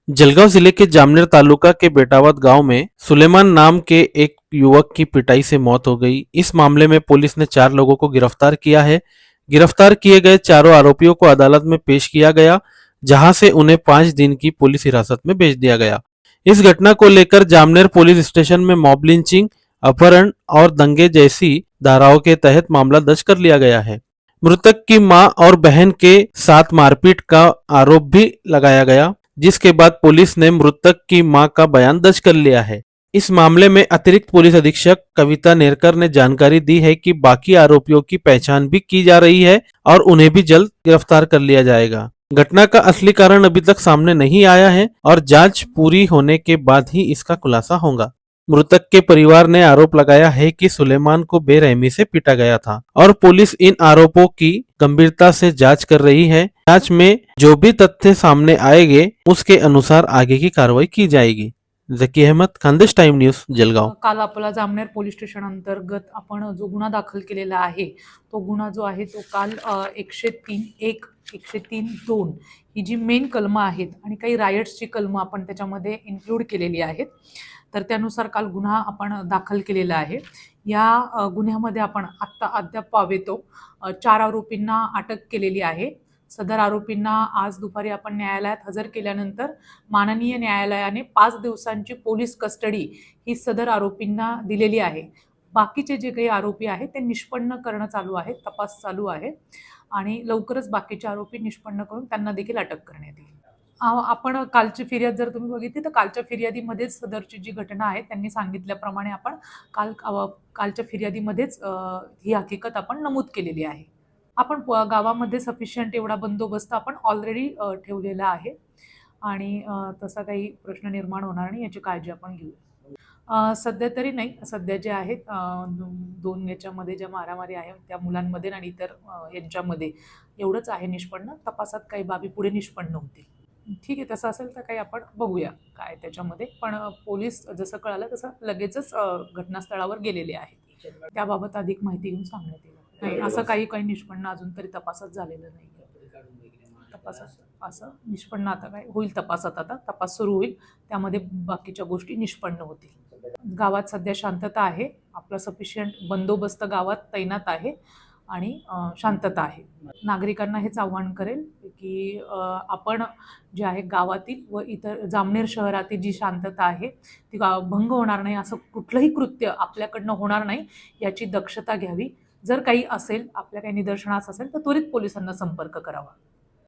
जलगांव जिले के जामनेर तालुका के बेटावद गांव में सुलेमान नाम के एक युवक की पिटाई से मौत हो गई। इस मामले में पुलिस ने 4 लोगों को गिरफ्तार किया है। गिरफ्तार किए गए चारों आरोपियों को अदालत में पेश किया गया, जहां से उन्हें 5 दिन की पुलिस हिरासत में भेज दिया गया। इस घटना को लेकर जामनेर पुलिस स्टेशन में मॉब लिंचिंग, अपहरण और दंगे जैसी धाराओं के तहत मामला दर्ज कर लिया गया है। मृतक की मां और बहन के साथ मारपीट का आरोप भी लगाया गया, जिसके बाद पुलिस ने मृतक की मां का बयान दर्ज कर लिया है। इस मामले में अतिरिक्त पुलिस अधीक्षक कविता नेरकर ने जानकारी दी है कि बाकी आरोपियों की पहचान भी की जा रही है और उन्हें भी जल्द गिरफ्तार कर लिया जाएगा। घटना का असली कारण अभी तक सामने नहीं आया है और जांच पूरी होने के बाद ही इसका खुलासा होगा। मृतक के परिवार ने आरोप लगाया है कि सुलेमान को बेरहमी से पीटा गया था और पुलिस इन आरोपों की गंभीरता से जांच कर रही है। जांच में जो भी तथ्य सामने आएंगे उसके अनुसार आगे की कार्रवाई की जाएगी। Zaki Ahmad, Khandesh time news, Jalgaon. काल आपला जामनेर पोलीस स्टेशन अंतर्गत आपण जो गुन्हा दाखल केलेला आहे तो गुन्हा जो आहे तो काल 103(1), 103(2) ही जी मेन कलमं आहेत आणि काही रायट्सची कलमं आपण त्याच्यामध्ये इन्क्लूड केलेली आहेत। तर त्यानुसार काल गुन्हा आपण दाखल केलेला आहे। या गुन्ह्यामध्ये आपण अद्याप पावेतो 4 आरोपींना अटक केलेली आहे। सदर आरोपींना आज दुपारी आपण न्यायालयात हजर केल्यानंतर माननीय न्यायालयाने 5 दिवसांची पोलीस कस्टडी ही सदर आरोपींना दिलेली आहे। बाकीचे जे काही आरोपी आहेत ते निष्पन्न करणं चालू आहे, तपास चालू आहे आणि लवकरच बाकीचे आरोपी निष्पन्न करून त्यांना देखील अटक करण्यात येईल। आपण कालची फिर्याद जर तुम्ही बघितली तर कालच्या फिर्यादीमध्येच सदरची जी घटना आहे त्यांनी सांगितल्याप्रमाणे आपण कालच्या फिर्यादीमध्येच ही हकीकत आपण नमूद केलेली आहे। आपण गावामध्ये सफिशियंट एवढा बंदोबस्त आपण ऑलरेडी ठेवलेला आहे आणि तसा काही प्रश्न निर्माण होणार नाही याची काळजी आपण घेऊ। सध्या तरी नाही, सध्या जे आहेत 2 याच्यामध्ये ज्या मारामारी आहे त्या मुलांमध्ये आणि इतर यांच्यामध्ये एवढंच आहे निष्पन्न। तपासात काही बाबी पुढे निष्पन्न होतील। ठीक आहे, तसं असेल तर काही आपण बघूया काय त्याच्यामध्ये, पण पोलीस जसं कळालं तसं लगेचच घटनास्थळावर गेलेले आहेत। त्याबाबत अधिक माहिती घेऊन सांगण्यात येईल। नाही, असं काही निष्पन्न अजून तरी तपासात झालेलं नाही। तपासात असं निष्पन्न आता काय होईल, तपासात आता तपास सुरू होईल, त्यामध्ये बाकीच्या गोष्टी निष्पन्न होतील। गावात सध्या शांतता आहे, आपला सफिशियंट बंदोबस्त गावात तैनात आहे आणि शांतता आहे। नागरिकांना हेच आव्हान करेल की आपण जे आहे गावातील व इतर जामनेर शहरातील जी शांतता आहे ती भंग होणार नाही, असं कुठलंही कृत्य आपल्याकडनं होणार नाही याची दक्षता घ्यावी। जर काही असेल, आपल्या काही निदर्शनास असेल तर त्वरित पोलिसांना संपर्क करावा।